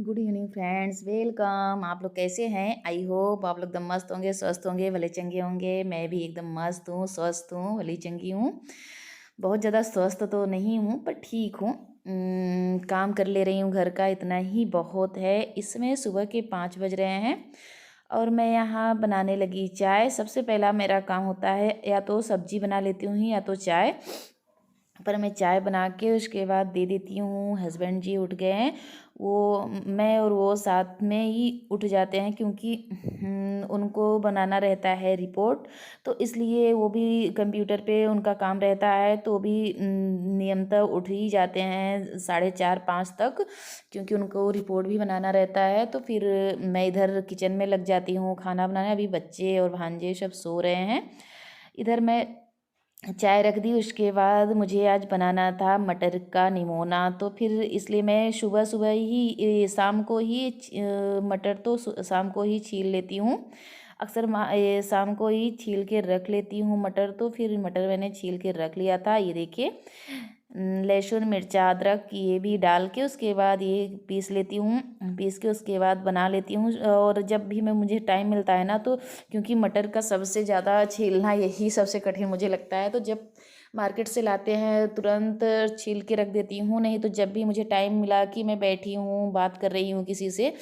Good evening friends, welcome. आप लोग कैसे हैं? आई होप आप लोग एकदम मस्त होंगे, स्वस्थ होंगे, भले चंगे होंगे। मैं भी एकदम मस्त हूँ, स्वस्थ हूँ, भली चंगी हूँ। बहुत ज़्यादा स्वस्थ तो नहीं हूँ पर ठीक हूँ। काम कर ले रही हूँ घर का, इतना ही बहुत है। इसमें सुबह के 5 बज रहे हैं और मैं यहाँ बनाने लगी चाय। सबसे पहला मेरा काम होता है या तो सब्जी बना लेती हूँ या तो चाय। पर मैं चाय बना के उसके बाद दे देती हूँ। हस्बैंड जी उठ गए हैं, वो मैं और वो साथ में ही उठ जाते हैं क्योंकि उनको बनाना रहता है रिपोर्ट। तो इसलिए वो भी कंप्यूटर पे उनका काम रहता है, तो भी नियमतः उठ ही जाते हैं 4:30-5 तक, क्योंकि उनको रिपोर्ट भी बनाना रहता है। तो फिर मैं इधर किचन में लग जाती हूँ खाना बनाने। अभी बच्चे और भांजे सब सो रहे हैं। इधर मैं चाय रख दी। उसके बाद मुझे आज बनाना था मटर का निमोना, तो फिर इसलिए मैं सुबह सुबह ही शाम को ही मटर तो शाम को ही छील लेती हूँ। अक्सर शाम को ही छील के रख लेती हूँ मटर। तो फिर मटर मैंने छील के रख लिया था। ये देखिए, लहसुन मिर्चा अदरक ये भी डाल के उसके बाद ये पीस लेती हूँ। पीस के उसके बाद बना लेती हूँ। और जब भी मुझे टाइम मिलता है ना, तो क्योंकि मटर का सबसे ज़्यादा छीलना यही सबसे कठिन मुझे लगता है, तो जब मार्केट से लाते हैं तुरंत छील के रख देती हूँ। नहीं तो जब भी मुझे टाइम मिला कि मैं बैठी हूँ बात कर रही हूँ किसी से,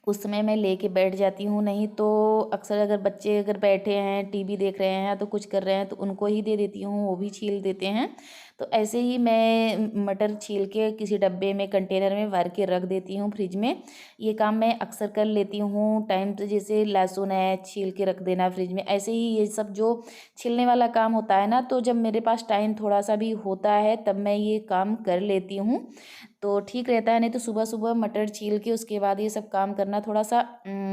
उस समय मैं लेके बैठ जाती हूँ। नहीं तो अक्सर अगर बच्चे अगर बैठे हैं टीवी देख रहे हैं तो कुछ कर रहे हैं तो उनको ही दे देती हूँ, वो भी छील देते हैं। तो ऐसे ही मैं मटर छील के किसी डब्बे में कंटेनर में भर के रख देती हूँ फ्रिज में। ये काम मैं अक्सर कर लेती हूँ टाइम तो, जैसे लहसुन है छील के रख देना फ्रिज में। ऐसे ही ये सब जो छीलने वाला काम होता है ना, तो जब मेरे पास टाइम थोड़ा सा भी होता है तब मैं ये काम कर लेती हूँ, तो ठीक रहता है। नहीं तो सुबह सुबह मटर छील के उसके बाद ये सब काम करना थोड़ा सा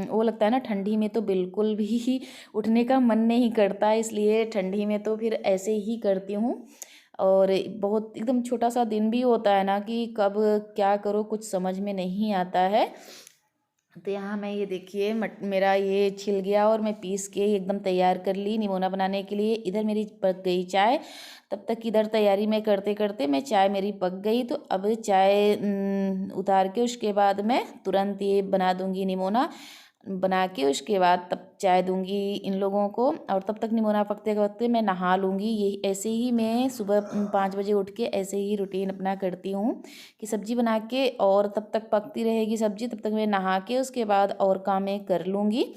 वो लगता है ना, ठंडी में तो बिल्कुल भी उठने का मन नहीं करता। इसलिए ठंडी में तो फिर ऐसे ही करती हूँ। और बहुत एकदम छोटा सा दिन भी होता है ना कि कब क्या करो कुछ समझ में नहीं आता है। तो यहाँ मैं ये देखिए मेरा ये छिल गया और मैं पीस के एकदम तैयार कर ली निमोना बनाने के लिए। इधर मेरी पक गई चाय। तब तक इधर तैयारी में करते करते मैं चाय मेरी पक गई। तो अब चाय उतार के उसके बाद मैं तुरंत ये बना दूंगी निमोना। बना के उसके बाद तब चाय दूंगी इन लोगों को, और तब तक निमोना पकते पकते मैं नहा लूँगी। ये ऐसे ही मैं सुबह 5 बजे उठ के ऐसे ही रूटीन अपना करती हूँ कि सब्जी बना के और तब तक पकती रहेगी सब्जी, तब तक मैं नहा के उसके बाद और काम मैं कर लूँगी।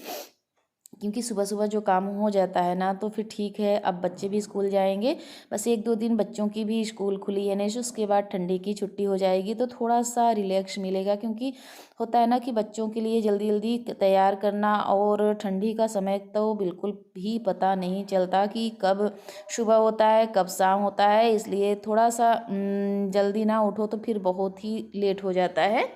क्योंकि सुबह सुबह जो काम हो जाता है ना तो फिर ठीक है। अब बच्चे भी स्कूल जाएंगे, बस 1-2 दिन बच्चों की भी स्कूल खुली है नहीं, तो उसके बाद ठंडी की छुट्टी हो जाएगी तो थोड़ा सा रिलैक्स मिलेगा। क्योंकि होता है ना कि बच्चों के लिए जल्दी जल्दी तैयार करना, और ठंडी का समय तो बिल्कुल भी पता नहीं चलता कि कब सुबह होता है कब शाम होता है। इसलिए थोड़ा सा जल्दी ना उठो तो फिर बहुत ही लेट हो जाता है।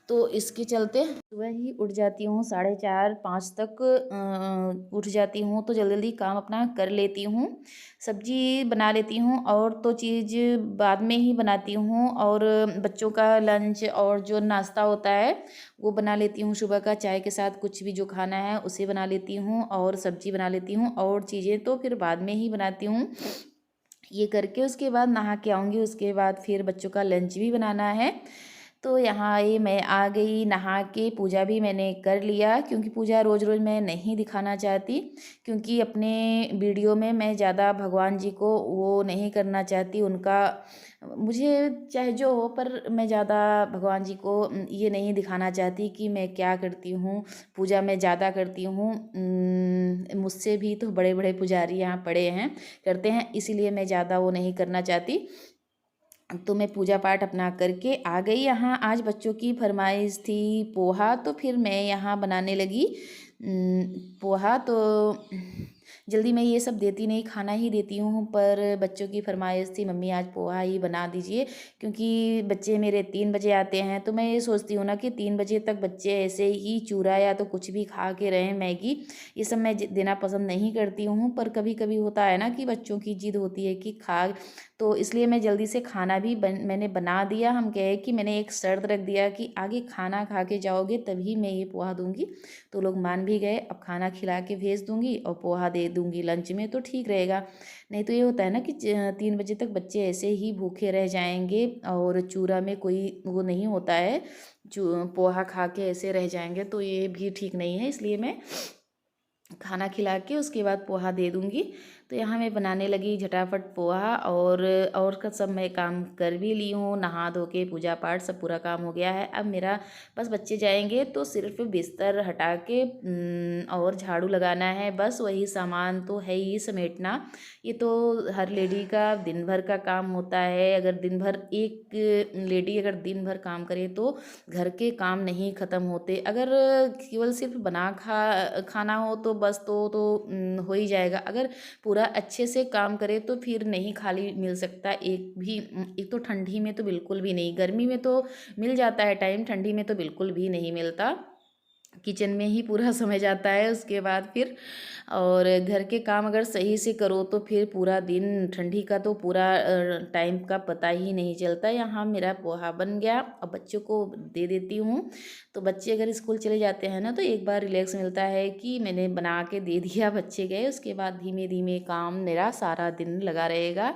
तो इसके चलते सुबह ही उठ जाती हूँ, 4:30-5 तक उठ जाती हूँ, तो जल्दी जल्दी काम अपना कर लेती हूँ। सब्जी बना लेती हूँ और तो चीज़ बाद में ही बनाती हूँ। और बच्चों का लंच और जो नाश्ता होता है वो बना लेती हूँ। सुबह का चाय के साथ कुछ भी जो खाना है उसे बना लेती हूँ, और सब्जी बना लेती हूँ, और चीज़ें तो फिर बाद में ही बनाती हूँ। ये करके उसके बाद नहा के आऊँगी, उसके बाद फिर बच्चों का लंच भी बनाना है। तो यहाँ ये मैं आ गई नहा के, पूजा भी मैंने कर लिया। क्योंकि पूजा रोज़ रोज़ मैं नहीं दिखाना चाहती, क्योंकि अपने वीडियो में मैं ज़्यादा भगवान जी को वो नहीं करना चाहती। उनका मुझे चाहे जो हो, पर मैं ज़्यादा भगवान जी को ये नहीं दिखाना चाहती कि मैं क्या करती हूँ। पूजा मैं ज़्यादा करती हूँ। मुझसे भी तो बड़े बड़े पुजारी यहाँ पड़े हैं करते हैं, इसीलिए मैं ज़्यादा वो नहीं करना चाहती। तो मैं पूजा पाठ अपना करके आ गई यहाँ। आज बच्चों की फरमाइश थी पोहा, तो फिर मैं यहाँ बनाने लगी पोहा। तो जल्दी मैं ये सब देती नहीं, खाना ही देती हूँ, पर बच्चों की फरमाइश थी मम्मी आज पोहा ही बना दीजिए। क्योंकि बच्चे मेरे 3 बजे आते हैं, तो मैं ये सोचती हूँ ना कि 3 बजे तक बच्चे ऐसे ही चूरा या तो कुछ भी खा के रहें, मैगी ये सब मैं देना पसंद नहीं करती हूँ। पर कभी कभी होता है ना कि बच्चों की जिद होती है कि खा, तो इसलिए मैं जल्दी से खाना भी मैंने बना दिया। हम कहे कि मैंने एक शर्त रख दिया कि आगे खाना खा के जाओगे तभी मैं ये पोहा दूंगी। तो लोग मान भी गए। अब खाना खिला के भेज दूंगी और पोहा दे दे दूँगी लंच में तो ठीक रहेगा। नहीं तो ये होता है ना कि 3 बजे तक बच्चे ऐसे ही भूखे रह जाएँगे और चूरा में कोई वो नहीं होता है, जो पोहा खा के ऐसे रह जाएँगे, तो ये भी ठीक नहीं है। इसलिए मैं खाना खिला के उसके बाद पोहा दे दूँगी। तो यहाँ मैं बनाने लगी झटाफट पोहा, और का सब मैं काम कर भी ली हूँ, नहा धो के पूजा पाठ सब पूरा काम हो गया है। अब मेरा बस बच्चे जाएंगे तो सिर्फ बिस्तर हटा के और झाड़ू लगाना है, बस वही सामान तो है ही समेटना। ये तो हर लेडी का दिन भर का काम होता है। अगर दिन भर एक लेडी अगर दिन भर काम करे तो घर के काम नहीं ख़त्म होते। अगर केवल सिर्फ खाना हो तो बस तो हो ही जाएगा। अगर पूरा अच्छे से काम करे तो फिर नहीं खाली मिल सकता एक भी। एक तो ठंडी में तो बिल्कुल भी नहीं, गर्मी में तो मिल जाता है टाइम, ठंडी में तो बिल्कुल भी नहीं मिलता। किचन में ही पूरा समय जाता है उसके बाद फिर। और घर के काम अगर सही से करो तो फिर पूरा दिन, ठंडी का तो पूरा टाइम का पता ही नहीं चलता। यहाँ मेरा पोहा बन गया, अब बच्चों को दे देती हूँ। तो बच्चे अगर स्कूल चले जाते हैं ना तो एक बार रिलैक्स मिलता है कि मैंने बना के दे दिया, बच्चे गए, उसके बाद धीमे धीमे काम मेरा सारा दिन लगा रहेगा।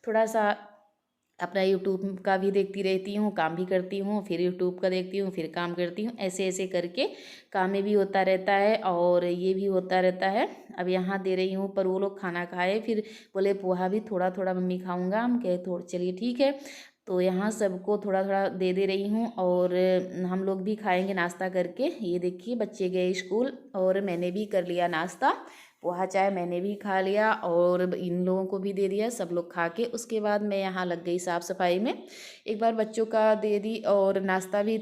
थोड़ा सा अपना यूट्यूब का भी देखती रहती हूँ, काम भी करती हूँ, फिर यूट्यूब का देखती हूँ, फिर काम करती हूँ, ऐसे ऐसे करके काम में भी होता रहता है और ये भी होता रहता है। अब यहाँ दे रही हूँ, पर वो लोग खाना खाए, फिर बोले पोहा भी थोड़ा थोड़ा मम्मी खाऊंगा। हम कहे थोड़ा, चलिए ठीक है। तो यहाँ सबको थोड़ा थोड़ा दे रही हूँ और हम लोग भी खाएंगे नाश्ता करके। ये देखिए बच्चे गए स्कूल और मैंने भी कर लिया नाश्ता, पोहा चाय मैंने भी खा लिया और इन लोगों को भी दे दिया। सब लोग खा के उसके बाद मैं यहाँ लग गई साफ़ सफाई में। एक बार बच्चों का दे दी और नाश्ता भी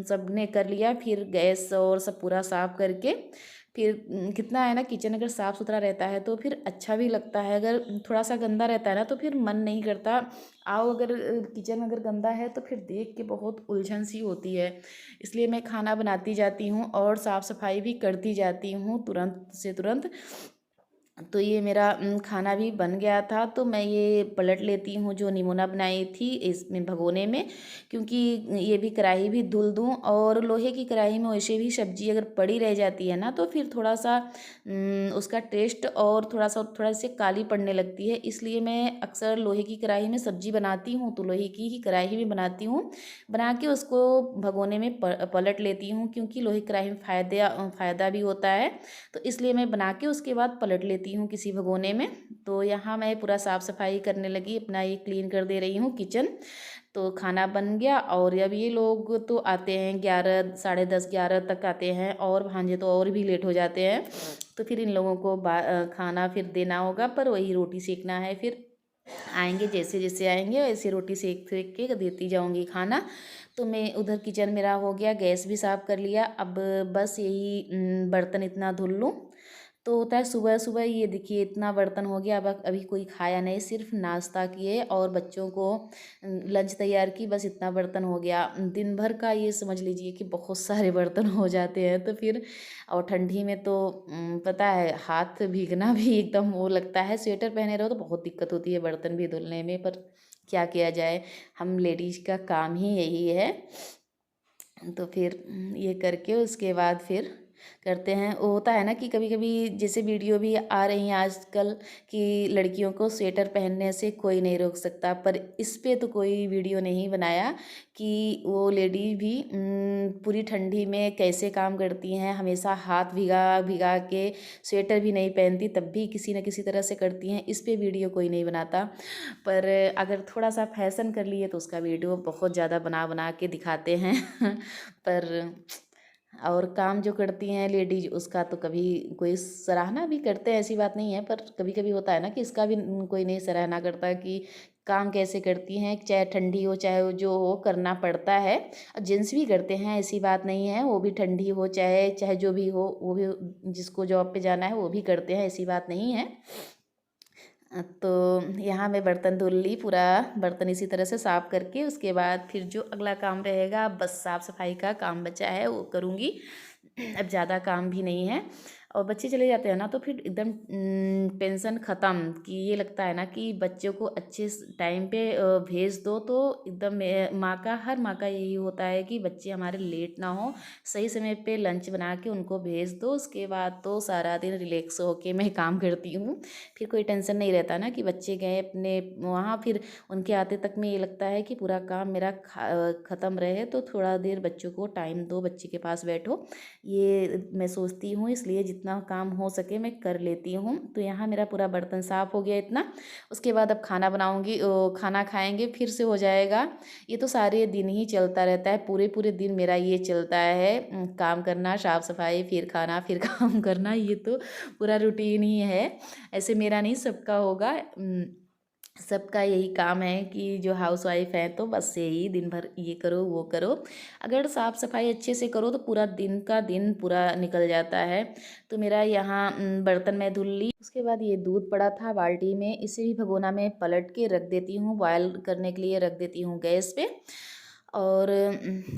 सब ने कर लिया। फिर गैस और सब पूरा साफ़ करके फिर कितना है ना, किचन अगर साफ़ सुथरा रहता है तो फिर अच्छा भी लगता है। अगर थोड़ा सा गंदा रहता है ना तो फिर मन नहीं करता आओ। अगर किचन अगर गंदा है तो फिर देख के बहुत उलझन सी होती है। इसलिए मैं खाना बनाती जाती हूँ और साफ़ सफाई भी करती जाती हूँ तुरंत से तुरंत। तो ये मेरा खाना भी बन गया था, तो मैं ये पलट लेती हूँ जो निमोना बनाई थी इसमें भगोने में, क्योंकि ये भी कढ़ाई भी धुल दूँ। और लोहे की कढ़ाई में वैसे भी सब्जी अगर पड़ी रह जाती है ना तो फिर थोड़ा सा उसका टेस्ट और थोड़ा सी काली पड़ने लगती है। इसलिए मैं अक्सर लोहे की कढ़ाई में सब्जी बनाती हूँ तो लोहे की ही कढ़ाई में बनाती हूँ। बना के उसको भगोने में पलट लेती हूँ, क्योंकि लोहे की कढ़ाई में फ़ायदा भी होता है। तो इसलिए मैं बना के उसके बाद पलट लेती हूँ किसी भगोने में। तो यहाँ मैं पूरा साफ़ सफाई करने लगी, अपना ये क्लीन कर दे रही हूँ किचन। तो खाना बन गया और अब ये लोग तो आते हैं 11, साढ़े 10, 11 तक आते हैं, और भांजे तो और भी लेट हो जाते हैं। तो फिर इन लोगों को खाना फिर देना होगा, पर वही रोटी सेकना है। फिर आएंगे, जैसे जैसे आएंगे वैसे रोटी सेक सेक के देती जाऊंगी खाना। तो मैं उधर किचन मेरा हो गया, गैस भी साफ़ कर लिया। अब बस यही बर्तन इतना धुल लूँ तो होता है। सुबह सुबह ये देखिए इतना बर्तन हो गया। अब अभी कोई खाया नहीं, सिर्फ नाश्ता किए और बच्चों को लंच तैयार की, बस इतना बर्तन हो गया। दिन भर का ये समझ लीजिए कि बहुत सारे बर्तन हो जाते हैं। तो फिर और ठंडी में तो पता है हाथ भीगना भी एकदम वो लगता है। स्वेटर पहने रहो तो बहुत दिक्कत होती है बर्तन भी धुलने में, पर क्या किया जाए, हम लेडीज़ का काम ही यही है। तो फिर ये करके उसके बाद फिर करते हैं। वो होता है ना कि कभी कभी जैसे वीडियो भी आ रही हैं आजकल कि लड़कियों को स्वेटर पहनने से कोई नहीं रोक सकता, पर इस पे तो कोई वीडियो नहीं बनाया कि वो लेडी भी पूरी ठंडी में कैसे काम करती हैं। हमेशा हाथ भिगा भिगा के स्वेटर भी नहीं पहनती, तब भी किसी न किसी तरह से करती हैं। इस पे वीडियो कोई नहीं बनाता, पर अगर थोड़ा सा फैशन कर लिए तो उसका वीडियो बहुत ज़्यादा बना बना के दिखाते हैं। पर और काम जो करती हैं लेडीज उसका तो कभी कोई सराहना भी करते हैं, ऐसी बात नहीं है, पर कभी कभी होता है ना कि इसका भी कोई नहीं सराहना करता कि काम कैसे करती हैं। चाहे ठंडी हो चाहे वो जो हो, करना पड़ता है। और जेंट्स भी करते हैं, ऐसी बात नहीं है, वो भी ठंडी हो चाहे चाहे जो भी हो, वो भी जिसको जॉब पे जाना है वो भी करते हैं, ऐसी बात नहीं है। तो यहाँ मैं बर्तन धुल ली, पूरा बर्तन इसी तरह से साफ़ करके उसके बाद फिर जो अगला काम रहेगा बस साफ़ सफाई का काम बचा है वो करूँगी। अब ज़्यादा काम भी नहीं है। और बच्चे चले जाते हैं ना तो फिर एकदम टेंशन ख़त्म, कि ये लगता है ना कि बच्चों को अच्छे टाइम पे भेज दो, तो एकदम माँ का, हर माँ का यही होता है कि बच्चे हमारे लेट ना हो, सही समय पे लंच बना के उनको भेज दो। उसके बाद तो सारा दिन रिलैक्स होके मैं काम करती हूँ, फिर कोई टेंशन नहीं रहता ना कि बच्चे गए अपने वहाँ, फिर उनके आते तक में ये लगता है कि पूरा काम मेरा ख़त्म रहे, तो थोड़ा देर बच्चों को टाइम दो, बच्चे के पास बैठो, ये मैं सोचती हूँ। इसलिए जितना काम हो सके मैं कर लेती हूँ। तो यहाँ मेरा पूरा बर्तन साफ़ हो गया इतना। उसके बाद अब खाना बनाऊँगी, खाना खाएँगे, फिर से हो जाएगा। ये तो सारे दिन ही चलता रहता है, पूरे पूरे दिन मेरा ये चलता है, काम करना, साफ़ सफाई, फिर खाना, फिर काम करना, ये तो पूरा रूटीन ही है। ऐसे मेरा नहीं, सबका होगा। सबका यही काम है कि जो हाउसवाइफ है तो बस यही दिन भर ये करो वो करो। अगर साफ़ सफाई अच्छे से करो तो पूरा दिन का दिन पूरा निकल जाता है। तो मेरा यहाँ बर्तन मैं धुल ली। उसके बाद ये दूध पड़ा था बाल्टी में, इसे भी भगोना में पलट के रख देती हूँ, बॉयल करने के लिए रख देती हूँ गैस पे। और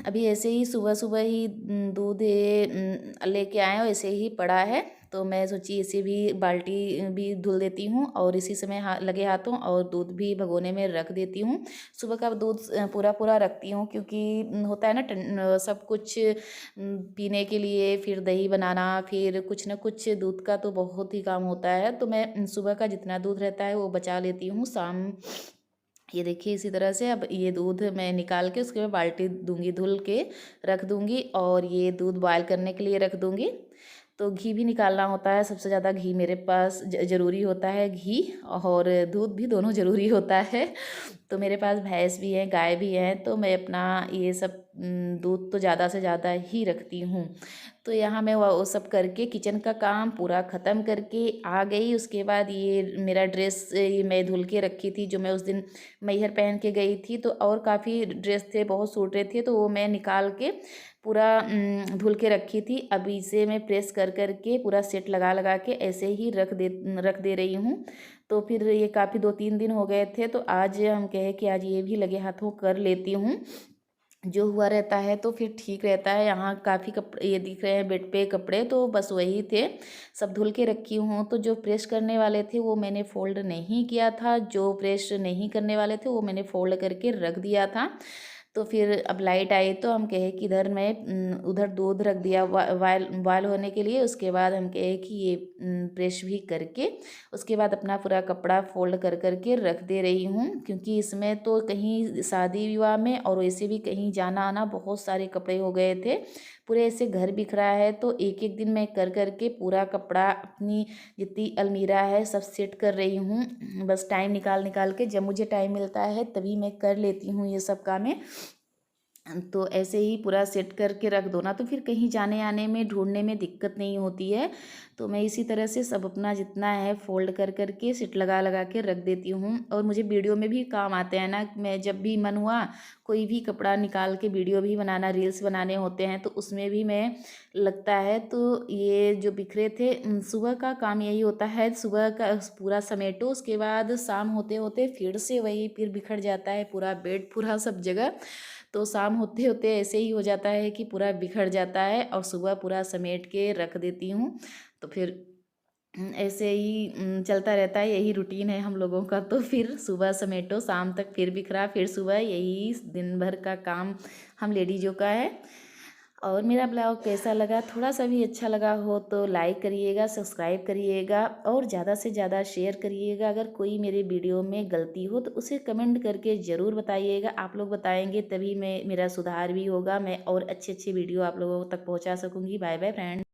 अभी ऐसे ही सुबह सुबह ही दूध लेके आए, और ऐसे ही पड़ा है, तो मैं सोची इसे भी बाल्टी भी धुल देती हूँ, और इसी समय लगे हाथों और दूध भी भगोने में रख देती हूँ। सुबह का दूध पूरा पूरा रखती हूँ, क्योंकि होता है ना सब कुछ पीने के लिए, फिर दही बनाना, फिर कुछ ना कुछ दूध का तो बहुत ही काम होता है। तो मैं सुबह का जितना दूध रहता है वो बचा लेती हूँ, शाम ये देखिए इसी तरह से। अब ये दूध मैं निकाल के उसके बाद बाल्टी दूंगी, धुल के रख दूंगी, और ये दूध बॉयल करने के लिए रख दूंगी। तो घी भी निकालना होता है, सबसे ज़्यादा घी मेरे पास ज़रूरी होता है, घी और दूध भी दोनों ज़रूरी होता है। तो मेरे पास भैंस भी है, गाय भी है, तो मैं अपना ये सब दूध तो ज़्यादा से ज़्यादा ही रखती हूँ। तो यहाँ मैं वो सब करके किचन का काम पूरा ख़त्म करके आ गई। उसके बाद ये मेरा ड्रेस ये मैं धुल के रखी थी, जो मैं उस दिन मैहर पहन के गई थी, तो और काफ़ी ड्रेस थे, बहुत सूट रहे थे, तो वो मैं निकाल के पूरा धुल के रखी थी। अब इसे मैं प्रेस कर कर के पूरा सेट लगा लगा के ऐसे ही रख दे रही हूँ। तो फिर ये काफ़ी 2-3 दिन हो गए थे, तो आज हम कहे कि आज ये भी लगे हाथों कर लेती हूँ। जो हुआ रहता है तो फिर ठीक रहता है। यहाँ काफ़ी कपड़े ये दिख रहे हैं बेड पे कपड़े, तो बस वही थे, सब धुल के रखी हूँ। तो जो प्रेस करने वाले थे वो मैंने फ़ोल्ड नहीं किया था, जो प्रेस नहीं करने वाले थे वो मैंने फ़ोल्ड करके रख दिया था। तो फिर अब लाइट आई तो हम कहे कि इधर मैं उधर दूध रख दिया बॉयल होने के लिए। उसके बाद हम कहे कि ये प्रेस भी करके उसके बाद अपना पूरा कपड़ा फोल्ड कर कर के रख दे रही हूँ, क्योंकि इसमें तो कहीं शादी विवाह में और वैसे भी कहीं जाना आना बहुत सारे कपड़े हो गए थे, पूरे ऐसे घर बिखरा है। तो एक एक दिन मैं कर कर के पूरा कपड़ा अपनी जितनी अलमीरा है सब सेट कर रही हूँ। बस टाइम निकाल निकाल के, जब मुझे टाइम मिलता है तभी मैं कर लेती हूँ ये सब कामें। तो ऐसे ही पूरा सेट करके रख दो ना, तो फिर कहीं जाने आने में ढूंढने में दिक्कत नहीं होती है। तो मैं इसी तरह से सब अपना जितना है फोल्ड कर कर के सिट लगा लगा के रख देती हूँ। और मुझे वीडियो में भी काम आते हैं ना, मैं जब भी मन हुआ कोई भी कपड़ा निकाल के वीडियो भी बनाना, रील्स बनाने होते हैं, तो उसमें भी मैं लगता है। तो ये जो बिखरे थे, सुबह का काम यही होता है, सुबह का पूरा समेटो, उसके बाद शाम होते होते फिर से वही फिर बिखर जाता है पूरा बेड, पूरा सब जगह। तो शाम होते होते ऐसे ही हो जाता है कि पूरा बिखर जाता है, और सुबह पूरा समेट के रख देती हूँ। तो फिर ऐसे ही चलता रहता है, यही रूटीन है हम लोगों का। तो फिर सुबह समेटो, शाम तक फिर बिखरा, फिर सुबह, यही दिन भर का काम हम लेडीज़ों का है। और मेरा ब्लॉग कैसा लगा, थोड़ा सा भी अच्छा लगा हो तो लाइक करिएगा, सब्सक्राइब करिएगा, और ज़्यादा से ज़्यादा शेयर करिएगा। अगर कोई मेरे वीडियो में गलती हो तो उसे कमेंट करके ज़रूर बताइएगा। आप लोग बताएंगे तभी मैं मेरा सुधार भी होगा, मैं और अच्छे अच्छे वीडियो आप लोगों तक पहुंचा सकूंगी। Bye bye friend.